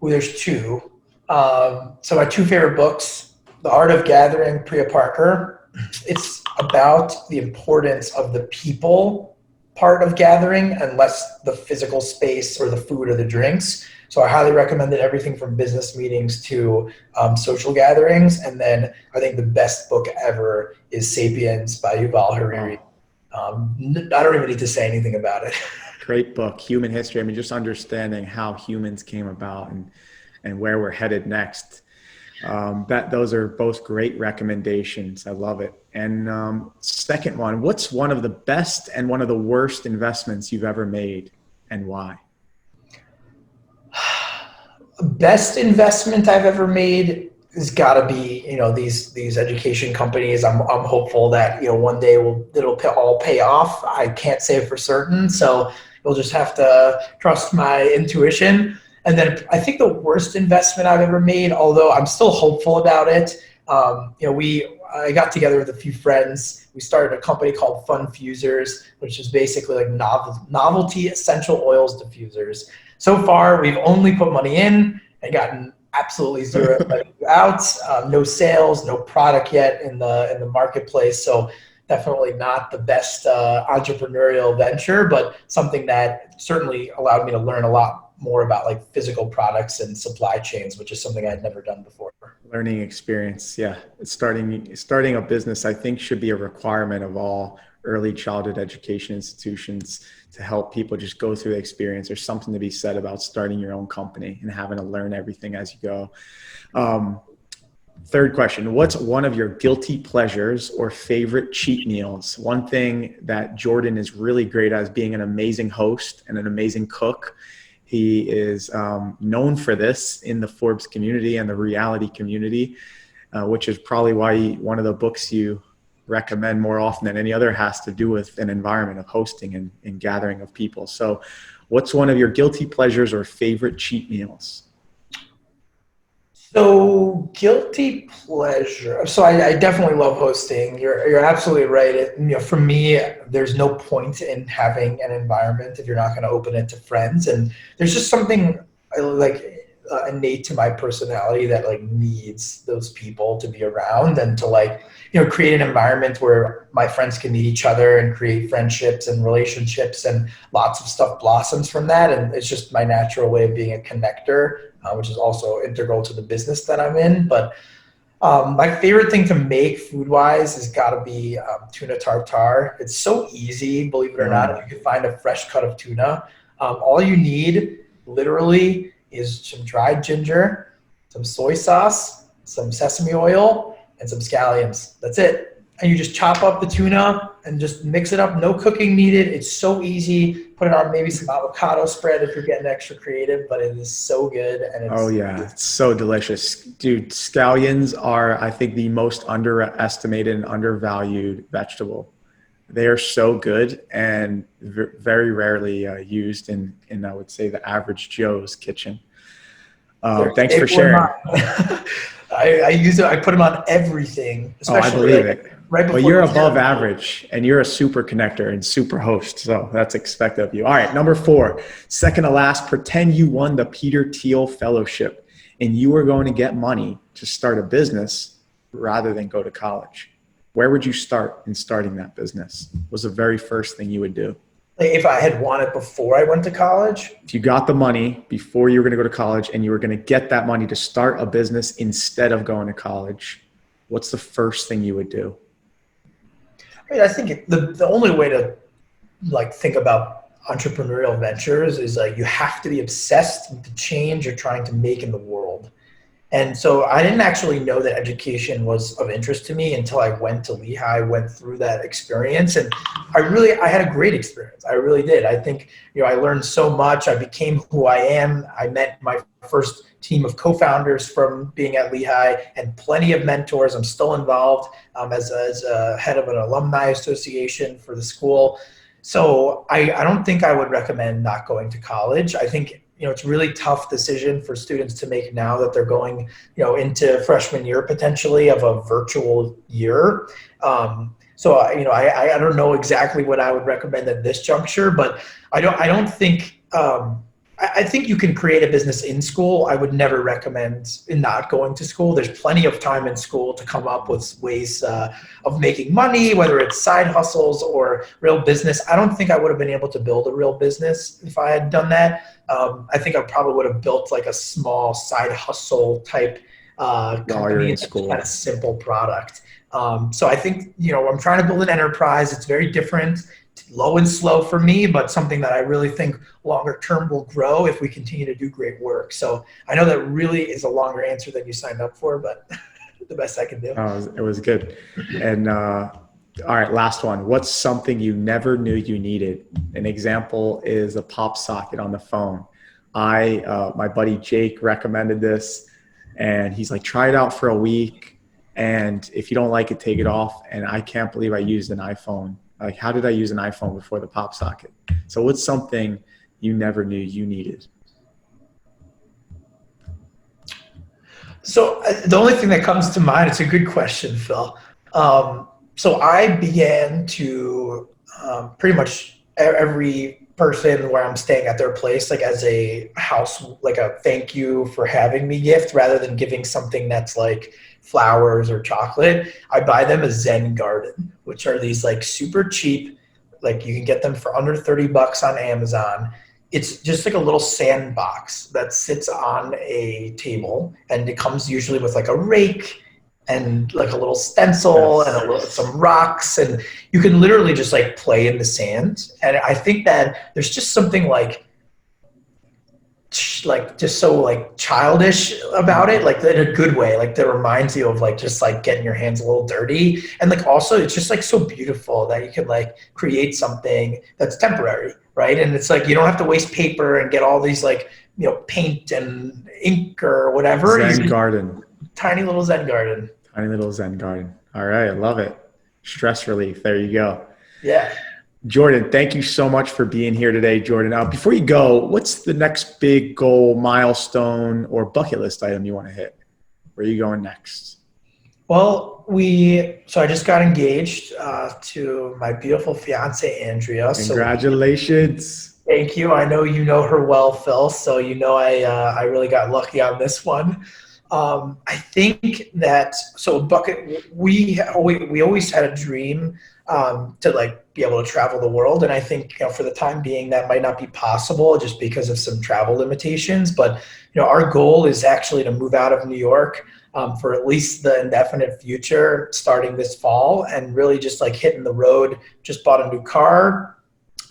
Well, there's two. So my two favorite books, The Art of Gathering, Priya Parker. It's about the importance of the people part of gathering and less the physical space or the food or the drinks. So I highly recommend it, everything from business meetings to social gatherings. And then I think the best book ever is Sapiens by Yuval Harari. I don't even need to say anything about it. Great book, Human History. I mean, just understanding how humans came about and where we're headed next. Those are both great recommendations. I love it. And second one, what's one of the best and one of the worst investments you've ever made, and why? Best investment I've ever made has got to be, these education companies. I'm hopeful that, one day it'll all pay off. I can't say for certain, so you'll just have to trust my intuition. And then I think the worst investment I've ever made, although I'm still hopeful about it, I got together with a few friends. We started a company called Fun Fusers, which is basically like novelty essential oils diffusers. So far, we've only put money in and gotten absolutely zero out. No sales, no product yet in the marketplace. So definitely not the best entrepreneurial venture, but something that certainly allowed me to learn a lot more about like physical products and supply chains, which is something I'd never done before. Learning experience. Yeah. Starting a business, I think, should be a requirement of all early childhood education institutions to help people just go through the experience. There's something to be said about starting your own company and having to learn everything as you go. Third question, what's one of your guilty pleasures or favorite cheat meals? One thing that Jordan is really great at is being an amazing host and an amazing cook. He is known for this in the Forbes community and the reality community, which is probably why one of the books you recommend more often than any other has to do with an environment of hosting and gathering of people. So what's one of your guilty pleasures or favorite cheat meals? So guilty pleasure. So I definitely love hosting. You're absolutely right. For me, there's no point in having an environment if you're not going to open it to friends. And there's just something innate to my personality that like needs those people to be around and to create an environment where my friends can meet each other and create friendships and relationships, and lots of stuff blossoms from that. And it's just my natural way of being a connector, which is also integral to the business that I'm in. But my favorite thing to make food-wise has got to be tuna tartare. It's so easy, believe it or not, if you can find a fresh cut of tuna. All you need, literally, is some dried ginger, some soy sauce, some sesame oil, and some scallions. That's it. and you just chop up the tuna and just mix it up. No cooking needed. It's so easy. Put it on maybe some avocado spread if you're getting extra creative, but it is so good. And it's so delicious. Dude, scallions are, I think, the most underestimated and undervalued vegetable. They are so good and very rarely used in, I would say, the average Joe's kitchen. Thanks for sharing. I use it. I put them on everything. I believe it. Right before. But you're above average, and you're a super connector and super host, so that's expected of you. All right, number 4, second to last, pretend you won the Peter Thiel Fellowship, and you were going to get money to start a business rather than go to college. Where would you start in starting that business? What was the very first thing you would do? If I had won it before I went to college? If you got the money before you were going to go to college and you were going to get that money to start a business instead of going to college, what's the first thing you would do? I mean, I think the only way to think about entrepreneurial ventures is you have to be obsessed with the change you're trying to make in the world. And so I didn't actually know that education was of interest to me until I went to Lehigh, went through that experience. And I had a great experience. I really did. I think, I learned so much. I became who I am. I met my first team of co-founders from being at Lehigh and plenty of mentors. I'm still involved as a head of an alumni association for the school. So I don't think I would recommend not going to college. I think it's a really tough decision for students to make now that they're going, into freshman year potentially of a virtual year. So I don't know exactly what I would recommend at this juncture, but I think you can create a business in school. I would never recommend not going to school. There's plenty of time in school to come up with ways of making money, whether it's side hustles or real business. I don't think I would have been able to build a real business if I had done that. I think I probably would have built a small side hustle type company in school, kind of simple product. So I think, I'm trying to build an enterprise. It's very different. Low and slow for me, but something that I really think longer term will grow if we continue to do great work. So I know that really is a longer answer than you signed up for, but the best I can do. It was good. And all right, last one. What's something you never knew you needed? An example is a pop socket on the phone. My buddy Jake recommended this, and he's like, try it out for a week, and if you don't like it, take it off. And I can't believe I used an iPhone. How did I use an iPhone before the pop socket? So what's something you never knew you needed? So the only thing that comes to mind, it's a good question, Phil. So I began to pretty much every person where I'm staying at their place, as a house, a thank you for having me gift, rather than giving something that's flowers or chocolate. I buy them a Zen garden, which are these super cheap, you can get them for under $30 on Amazon. It's just a little sandbox that sits on a table, and it comes usually with a rake and a little stencil and some rocks, and you can literally just play in the sand. And I think that there's just something just so childish about it, in a good way, that reminds you of just getting your hands a little dirty. And also it's just so beautiful that you can create something that's temporary, right? And it's you don't have to waste paper and get all these paint and ink or whatever. Zen garden. Tiny little Zen garden. Tiny little Zen garden. All right, I love it. Stress relief. There you go. Yeah. Jordan, thank you so much for being here today, Jordan. Before you go, what's the next big goal, milestone, or bucket list item you want to hit? Where are you going next? Well, so I just got engaged to my beautiful fiance, Andrea. Congratulations. Thank you. I know you know her well, Phil. So I really got lucky on this one. I think that bucket. We always had a dream to be able to travel the world, and I think for the time being that might not be possible just because of some travel limitations. But our goal is actually to move out of New York for at least the indefinite future, starting this fall, and really just hitting the road. Just bought a new car.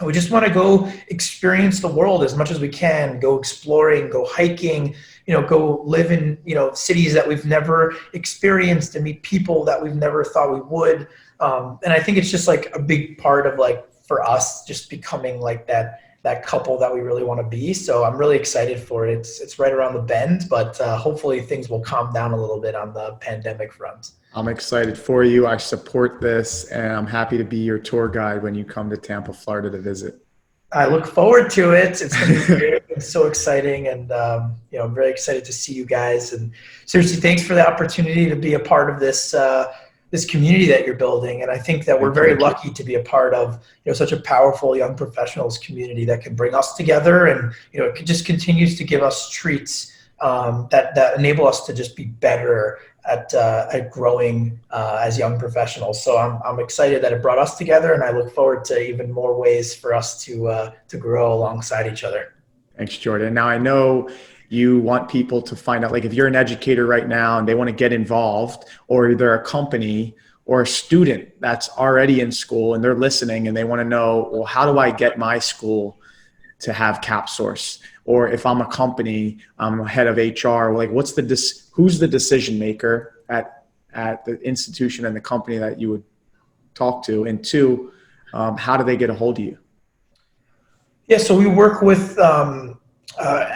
We just want to go experience the world as much as we can, go exploring, go hiking, go live in, cities that we've never experienced and meet people that we've never thought we would. And I think it's just like a big part of like, for us, just becoming like that couple that we really want to be. So I'm really excited for it. It's right around the bend, but hopefully things will calm down a little bit on the pandemic front. I'm excited for you. I support this, and I'm happy to be your tour guide when you come to Tampa, Florida to visit. I look forward to it. It's going to be great. It's so exciting. And, I'm very excited to see you guys. And seriously, thanks for the opportunity to be a part of this, this community that you're building. And I think that we're very lucky to be a part of, such a powerful young professionals community that can bring us together. And, it just continues to give us treats that enable us to just be better at growing as young professionals. So I'm excited that it brought us together, and I look forward to even more ways for us to grow alongside each other. Thanks, Jordan. Now, I know you want people to find out, like if you're an educator right now and they want to get involved, or they're a company or a student that's already in school and they're listening and they want to know, well, how do I get my school to have CapSource? Or if I'm a company, I'm a head of HR, like who's the decision maker at the institution and the company that you would talk to? And two, how do they get a hold of you? Yeah, so we work with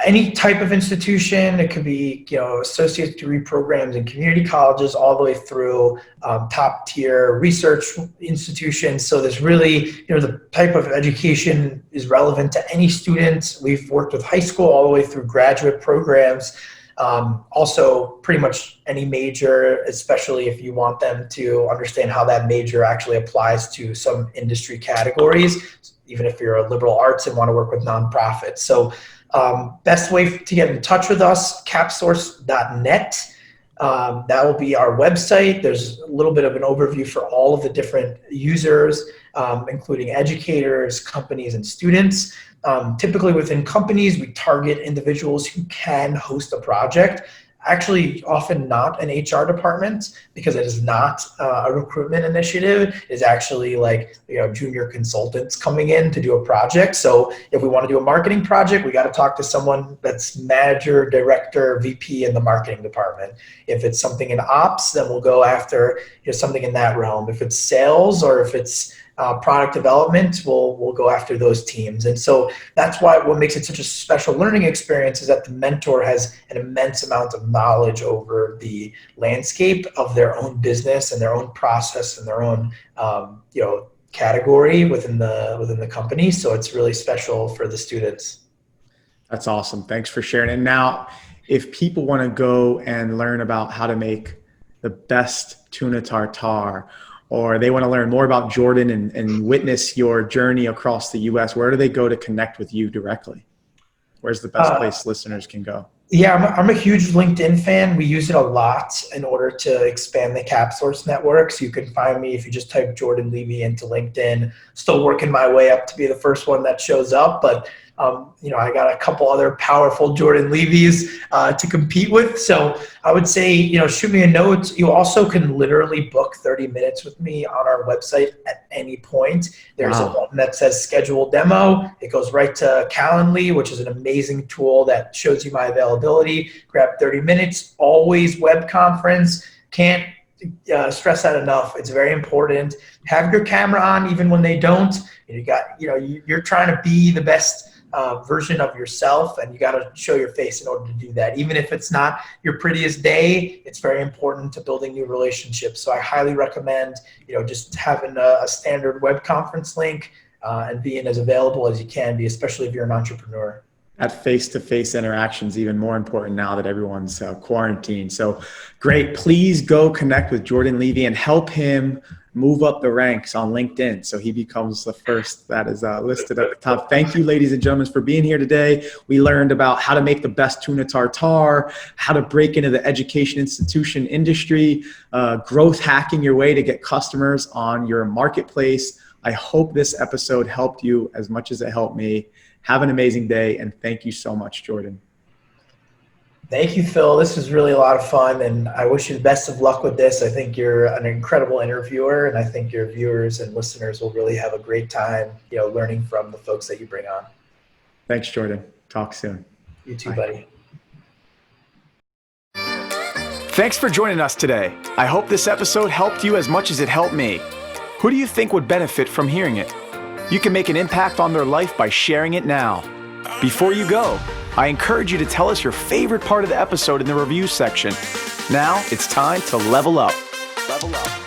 any type of institution. It could be, associate degree programs in community colleges, all the way through top tier research institutions. So there's really, the type of education is relevant to any student. We've worked with high school all the way through graduate programs. Also pretty much any major, especially if you want them to understand how that major actually applies to some industry categories, even if you're a liberal arts and want to work with nonprofits. So best way to get in touch with us, capsource.net. That will be our website. There's a little bit of an overview for all of the different users, including educators, companies, and students. Typically within companies, we target individuals who can host a project. Actually, often not an HR department, because it is not a recruitment initiative. It is actually like, junior consultants coming in to do a project. So if we want to do a marketing project, we got to talk to someone that's manager, director, VP in the marketing department. If it's something in ops, then we'll go after something in that realm. If it's sales or if it's product development, we'll go after those teams. And so that's why what makes it such a special learning experience is that the mentor has an immense amount of knowledge over the landscape of their own business and their own process and their own category within the company. So it's really special for the students. That's awesome. Thanks for sharing. And now, if people want to go and learn about how to make the best tuna tartare, or they want to learn more about Jordan and witness your journey across the U.S., where do they go to connect with you directly? Where's the best place listeners can go? Yeah, I'm a huge LinkedIn fan. We use it a lot in order to expand the CapSource network. So you can find me if you just type Jordan Levy into LinkedIn. Still working my way up to be the first one that shows up, but I got a couple other powerful Jordan Levys to compete with. So I would say, shoot me a note. You also can literally book 30 minutes with me on our website at any point. There's a button that says schedule demo. It goes right to Calendly, which is an amazing tool that shows you my availability. Grab 30 minutes, always web conference. Can't stress that enough. It's very important. Have your camera on even when they don't. You're trying to be the best version of yourself, and you got to show your face in order to do that. Even if it's not your prettiest day, it's very important to building new relationships. So I highly recommend, just having a standard web conference link and being as available as you can be, especially if you're an entrepreneur. That face-to-face interaction is even more important now that everyone's quarantined. So great. Please go connect with Jordan Levy and help him move up the ranks on LinkedIn so he becomes the first that is listed at the top. Thank you, ladies and gentlemen, for being here today. We learned about how to make the best tuna tartare, how to break into the education institution industry, growth hacking your way to get customers on your marketplace. I hope this episode helped you as much as it helped me. Have an amazing day, and thank you so much, Jordan. Thank you, Phil. This was really a lot of fun, and I wish you the best of luck with this. I think you're an incredible interviewer, and I think your viewers and listeners will really have a great time, learning from the folks that you bring on. Thanks, Jordan. Talk soon. You too, Bye. buddy. Thanks for joining us today. I hope this episode helped you as much as it helped me. Who do you think would benefit from hearing it? You can make an impact on their life by sharing it now. Before you go, I encourage you to tell us your favorite part of the episode in the review section. Now it's time to level up. Level up.